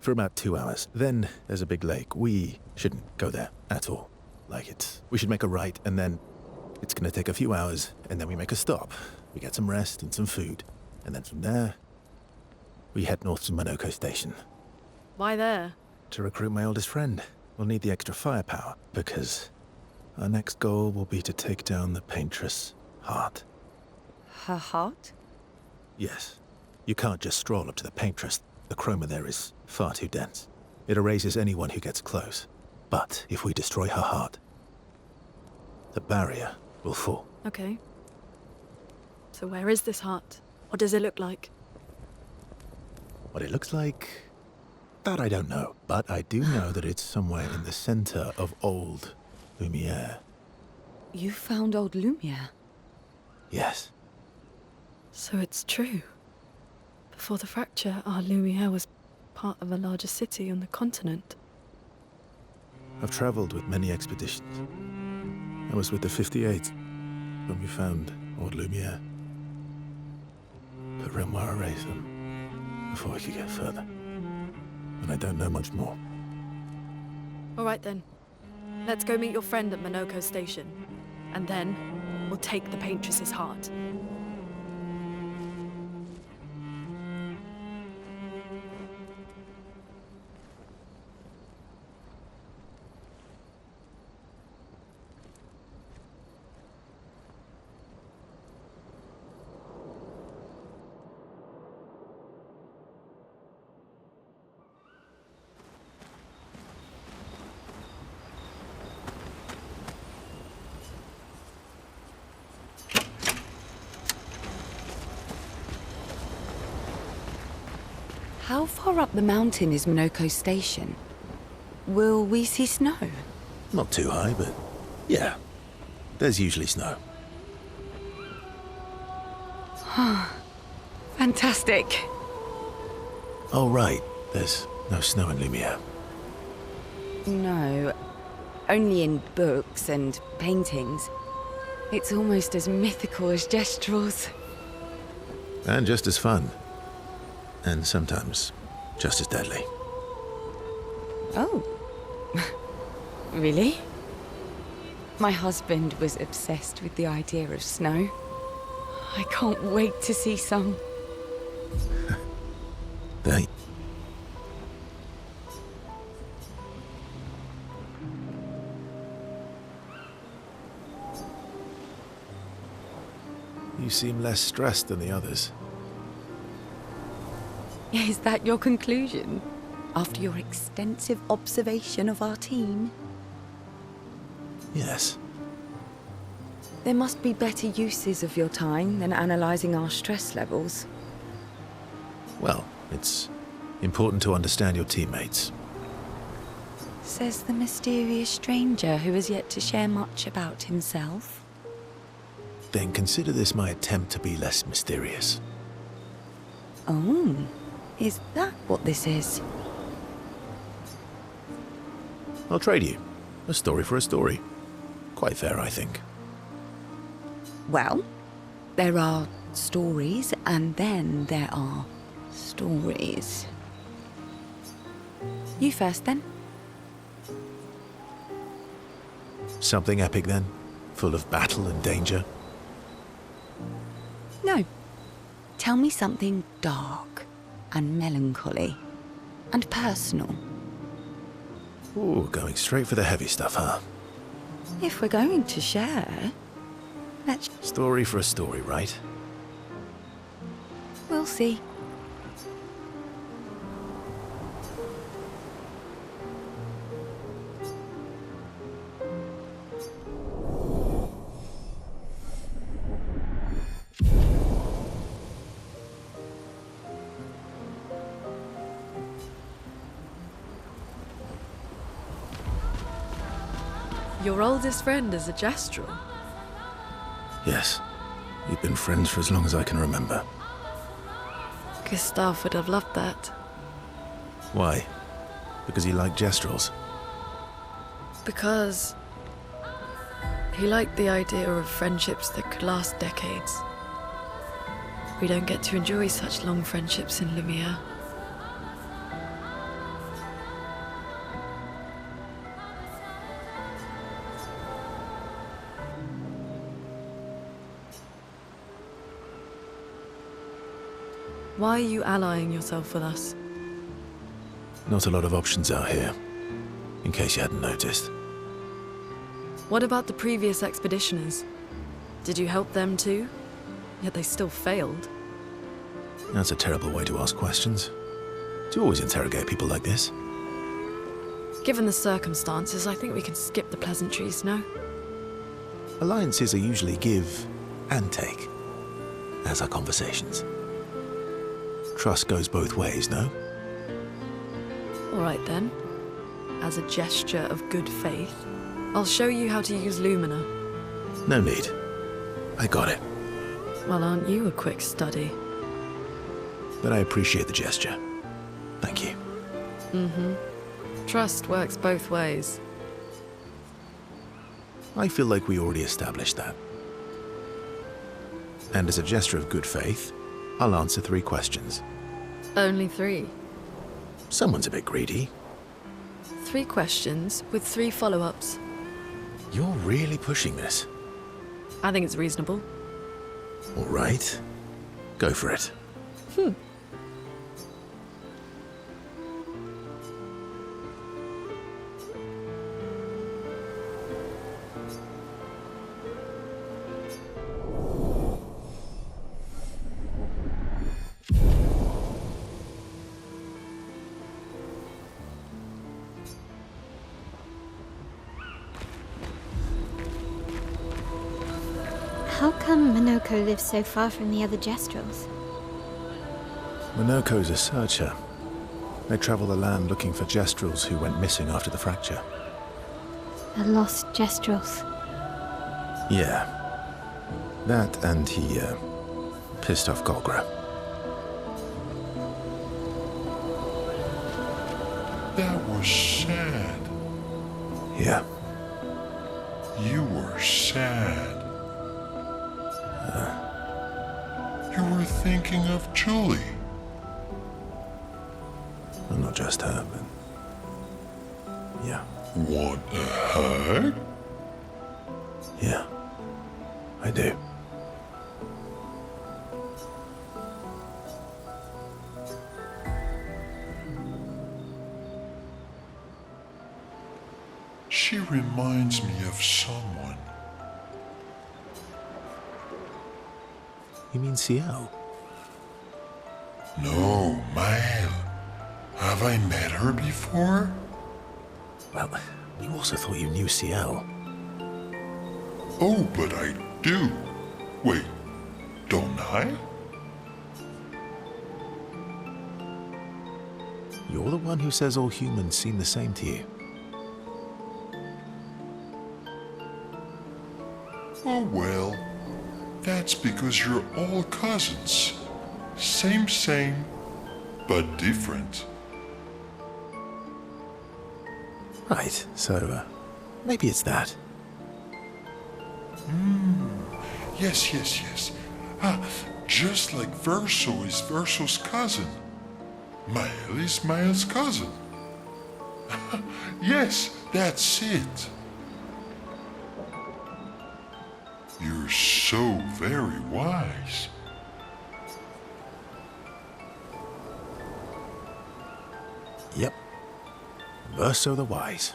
for about 2 hours. Then there's a big lake. We shouldn't go there at all. We should make a right, and then it's gonna take a few hours, and then we make a stop. We get some rest and some food, and then from there, we head north to Minoko Station. Why there? To recruit my oldest friend. We'll need the extra firepower, because our next goal will be to take down the paintress Heart. Her heart? Yes. You can't just stroll up to the paintress. The chroma there is far too dense. It erases anyone who gets close. But if we destroy her heart, the barrier will fall. Okay. So where is this heart? What does it look like? What it looks like, that I don't know. But I do know that it's somewhere in the center of old Lumiere. You found old Lumiere? Yes. So it's true. Before the fracture, our Lumiere was part of a larger city on the continent. I've traveled with many expeditions. I was with the 58th when we found old Lumiere. But Renoir erased them before we could get further. And I don't know much more. All right then. Let's go meet your friend at Minoko Station. And then we'll take the paintress's heart. How far up the mountain is Minoko Station? Will we see snow? Not too high, but yeah. There's usually snow. Fantastic. Oh, right. There's no snow in Lumiere. No, only in books and paintings. It's almost as mythical as Gestrels. And just as fun. And sometimes just as deadly. Oh. Really? My husband was obsessed with the idea of snow. I can't wait to see some. They... You seem less stressed than the others. Is that your conclusion? After your extensive observation of our team? Yes. There must be better uses of your time than analysing our stress levels. Well, it's important to understand your teammates. Says the mysterious stranger who has yet to share much about himself. Then consider this my attempt to be less mysterious. Oh, is that what this is? I'll trade you. A story for a story. Quite fair, I think. Well, there are stories, and then there are stories. You first, then. Something epic, then? Full of battle and danger? No. Tell me something dark and melancholy and personal. Ooh, going straight for the heavy stuff, huh? If we're going to share, let's... Story for a story, right? We'll see. Your oldest friend is a Gestrel. Yes. We've been friends for as long as I can remember. Gustav would have loved that. Why? Because he liked Gestrels? Because he liked the idea of friendships that could last decades. We don't get to enjoy such long friendships in Lumiere. Why are you allying yourself with us? Not a lot of options out here, in case you hadn't noticed. What about the previous expeditioners? Did you help them too? Yet they still failed. That's a terrible way to ask questions. Do you always interrogate people like this? Given the circumstances, I think we can skip the pleasantries, no? Alliances are usually give and take, as are conversations. Trust goes both ways, no? All right then. As a gesture of good faith, I'll show you how to use Lumina. No need. I got it. Well, aren't you a quick study? But I appreciate the gesture. Thank you. Trust works both ways. I feel like we already established that. And as a gesture of good faith, I'll answer 3 questions. Only 3. Someone's a bit greedy. 3 questions with 3 follow-ups. You're really pushing this. I think it's reasonable. All right. Go for it. How come Minoko lives so far from the other Gestrels? Minoko's a searcher. They travel the land looking for Gestrels who went missing after the fracture. The lost Gestrels. Yeah. That and he, pissed off Golgra. That was sad. Yeah. You were sad. You were thinking of Julie. Well, not just her, but... yeah. Want a hug? Yeah. I do. She reminds me of someone. You mean Ciel? No, Mael. Have I met her before? Well, you also thought you knew Ciel. Oh, but I do. Wait, don't I? You're the one who says all humans seem the same to you. Oh, well. That's because you're all cousins. Same, but different. Right, so, maybe it's that. Yes. Just like Verso is Verso's cousin. Mael is Mael's cousin. Yes, that's it. You're so very wise. Yep. Verso the Wise.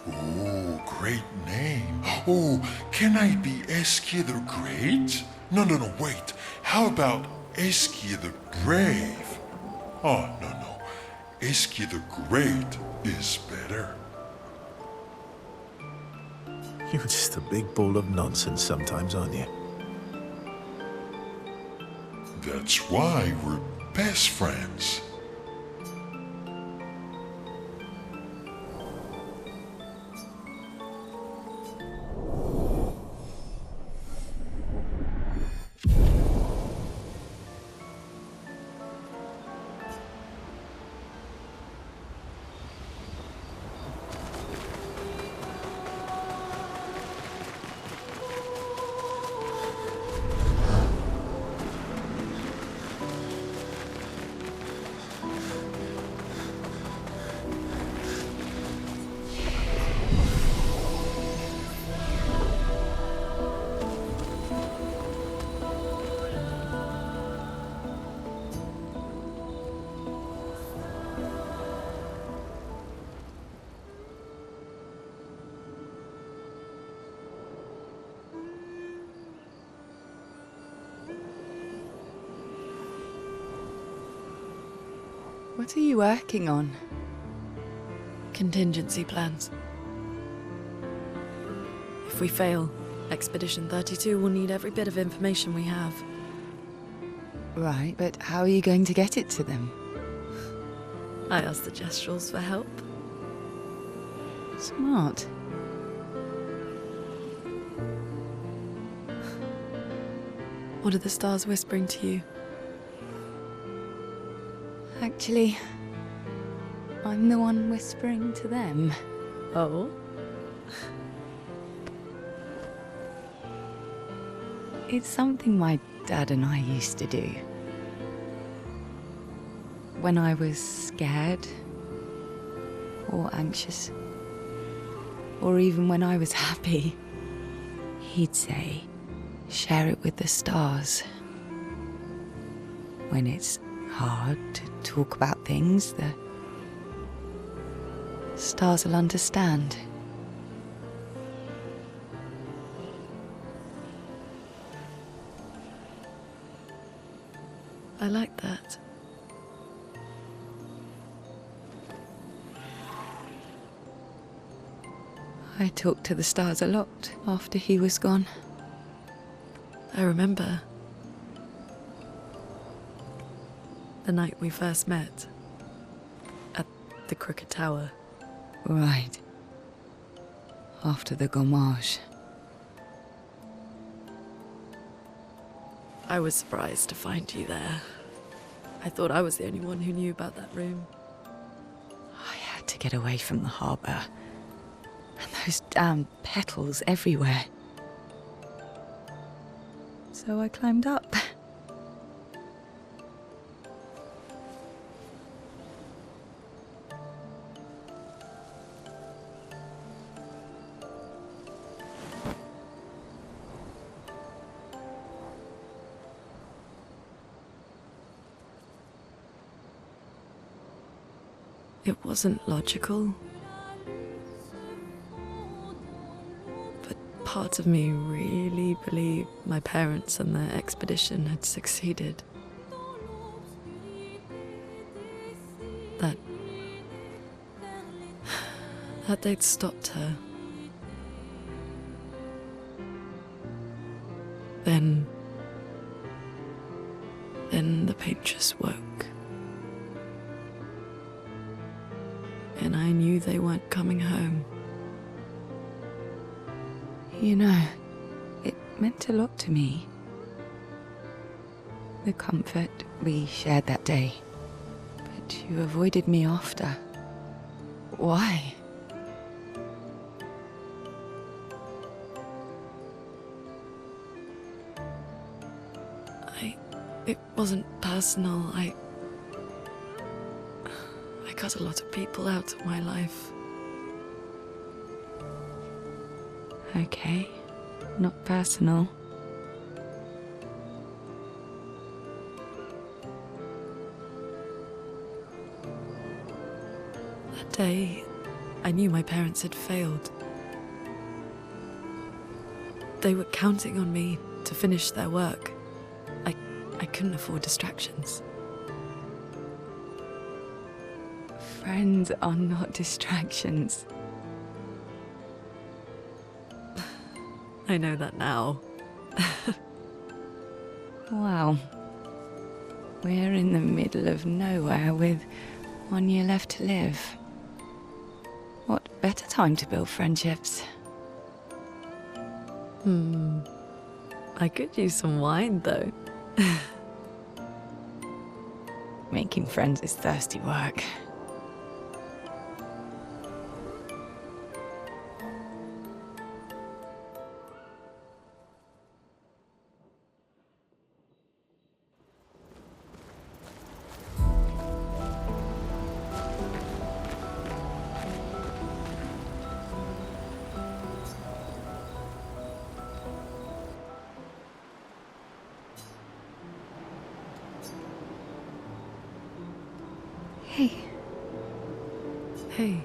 Oh, great name. Oh, can I be Eskia the Great? No, wait. How about Eskia the Brave? Oh, no. Eskia the Great is better. You're just a big ball of nonsense sometimes, aren't you? That's why we're best friends. What are you working on? Contingency plans. If we fail, Expedition 32 will need every bit of information we have. Right, but how are you going to get it to them? I asked the Gestrals for help. Smart. What are the stars whispering to you? Actually, I'm the one whispering to them. Oh? It's something my dad and I used to do. When I was scared, or anxious, or even when I was happy, he'd say, share it with the stars. When it's hard to talk about things, the stars will understand. I like that. I talked to the stars a lot after he was gone. I remember the night we first met at the Crooked Tower. Right. After the gommage. I was surprised to find you there. I thought I was the only one who knew about that room. I had to get away from the harbour. And those damn petals everywhere. So I climbed up. It wasn't logical. But part of me really believed my parents and their expedition had succeeded. That they'd stopped her. Then the paint just woke. And I knew they weren't coming home. You know, it meant a lot to me. The comfort we shared that day. But you avoided me after. Why? It wasn't personal. I cut a lot of people out of my life. Okay, not personal. That day, I knew my parents had failed. They were counting on me to finish their work. I couldn't afford distractions. Friends are not distractions. I know that now. Wow. We're in the middle of nowhere with 1 year left to live. What better time to build friendships? I could use some wine, though. Making friends is thirsty work. Hey. Hey.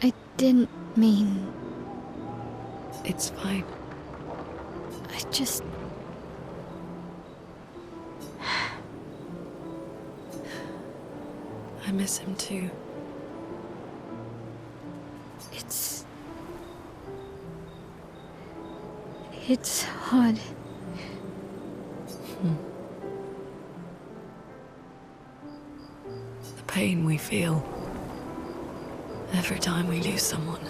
I didn't mean... It's fine. I miss him too. It's hard. The pain we feel every time we lose someone.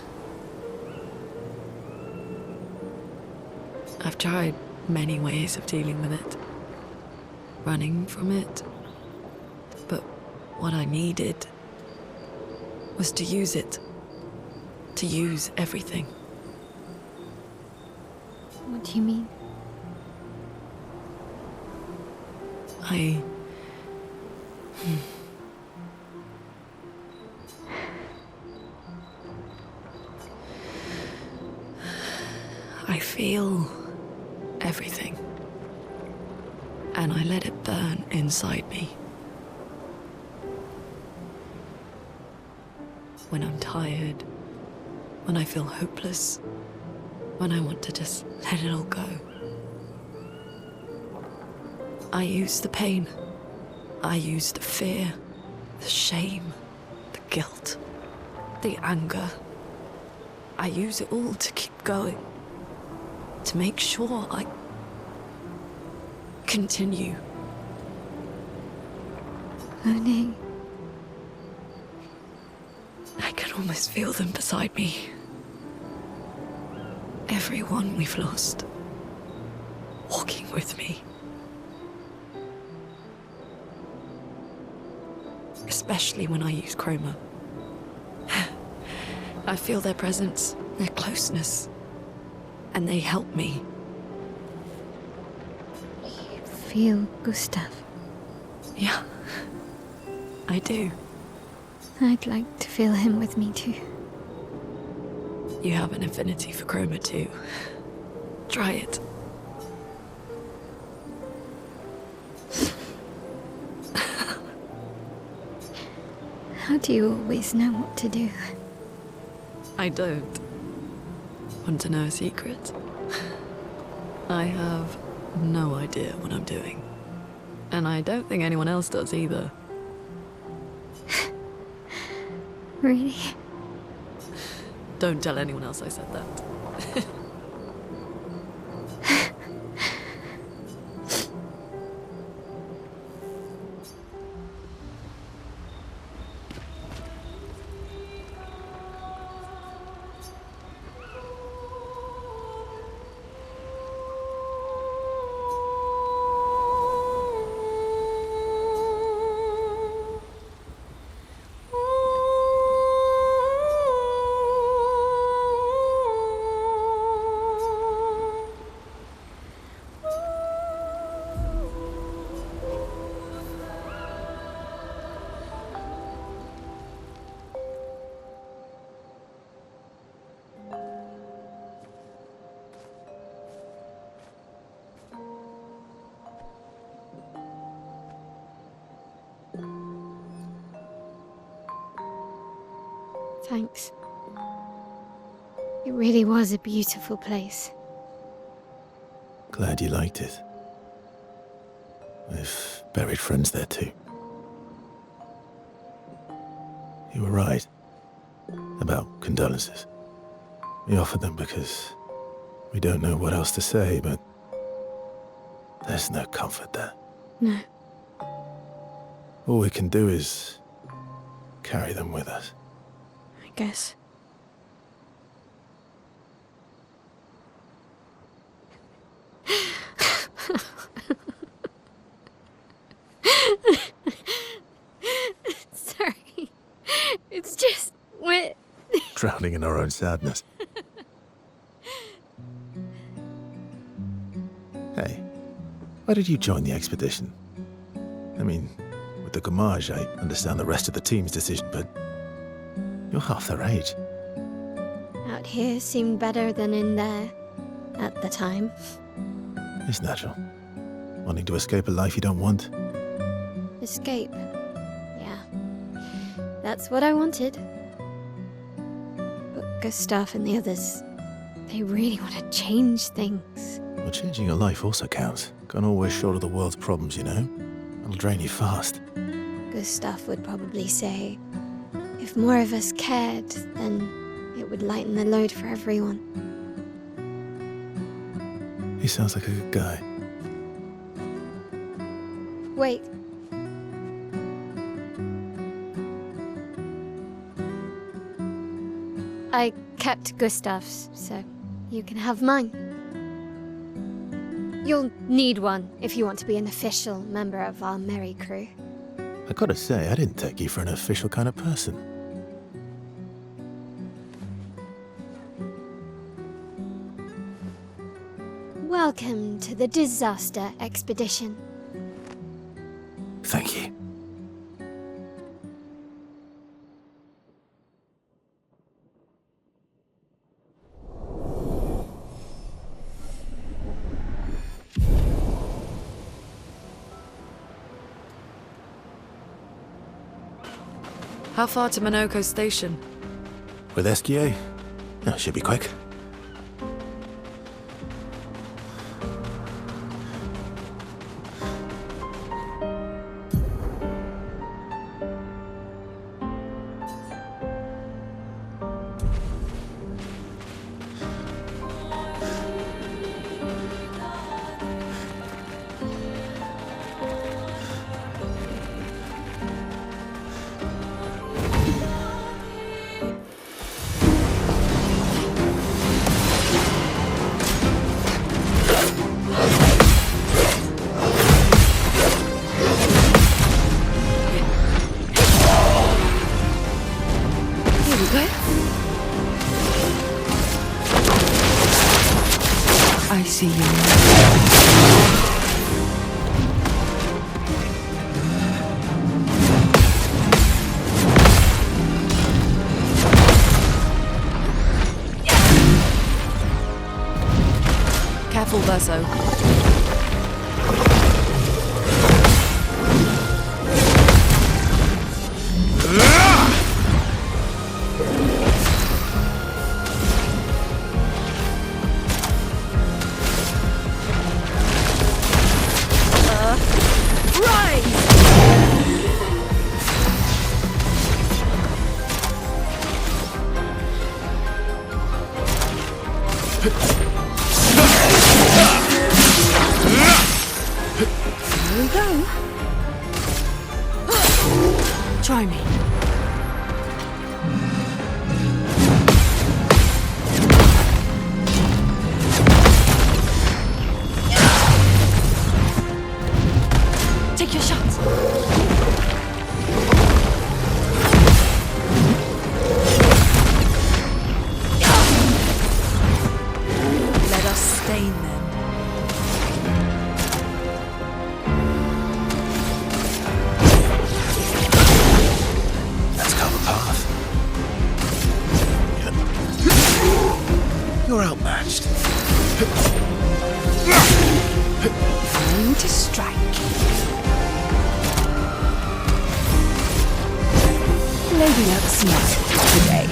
I've tried many ways of dealing with it, running from it, but what I needed was to use it, to use everything. What do you mean? I feel everything, and I let it burn inside me. When I'm tired, when I feel hopeless, when I want to just let it all go. I use the pain. I use the fear, the shame, the guilt, the anger. I use it all to keep going, to make sure I continue. Moaning. I can almost feel them beside me. Everyone we've lost, walking with me. Especially when I use chroma. I feel their presence, their closeness, and they help me. You feel Gustav? Yeah, I do. I'd like to feel him with me too. You have an affinity for chroma too. Try it. How do you always know what to do? I don't. Want to know a secret? I have no idea what I'm doing. And I don't think anyone else does either. Really? Don't tell anyone else I said that. Thanks. It really was a beautiful place. Glad you liked it. I've buried friends there too. You were right about condolences. We offered them because we don't know what else to say, but there's no comfort there. No. All we can do is carry them with us. I guess. Sorry. It's just we're Drowning in our own sadness. Hey, why did you join the expedition? I mean, with the Gommage, I understand the rest of the team's decision, but you're half their age. out here seemed better than in there at the time. It's natural. Wanting to escape a life you don't want. Escape. Yeah. That's what I wanted. But Gustav and the others, they really want to change things. Well, changing your life also counts. Can't always shoulder the world's problems, you know? It'll drain you fast. Gustav would probably say, if more of us cared, then it would lighten the load for everyone. He sounds like a good guy. Wait. I kept Gustav's, so you can have mine. You'll need one if you want to be an official member of our merry crew. I gotta say, I didn't take you for an official kind of person. Welcome to the disaster expedition. Thank you. How far to Minoko Station? With SGA? Oh, should be quick. I see you. Careful, Verso. Try me. Take your shots. Let us stain them. You're outmatched. Time to strike. Loading up smart today.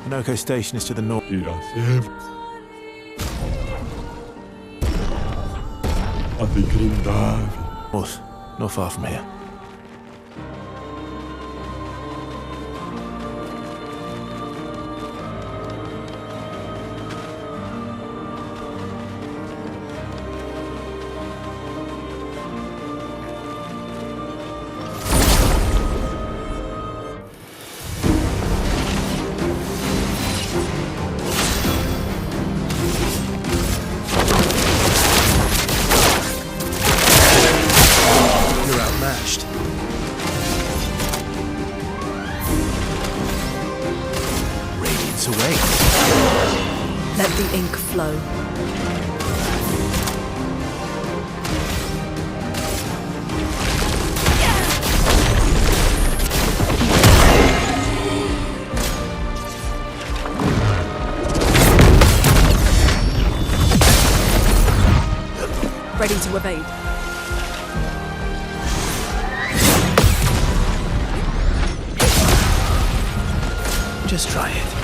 Minoko Station is to the north. North, not far from here. You're outmatched. smashed. Radiance awaits. Let the ink flow. Ready to evade. Just try it.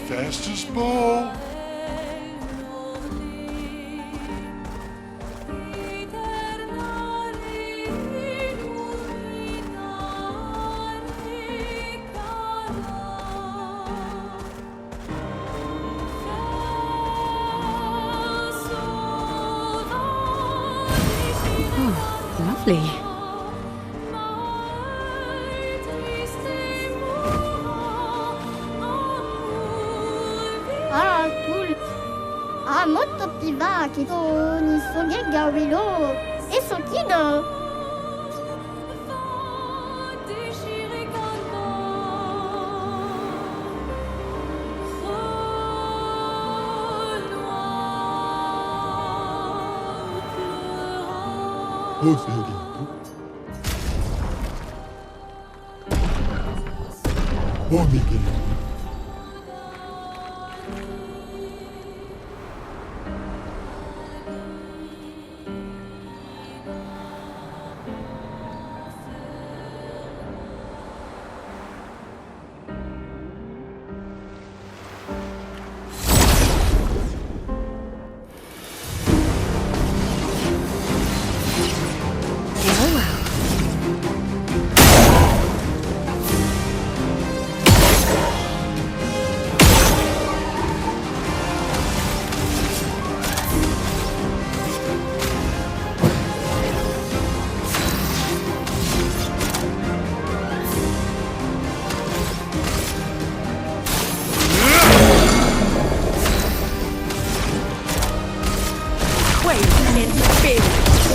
Fastest ball. Lovely. Molto attiva che ni soglia velo e sochino. way in fear.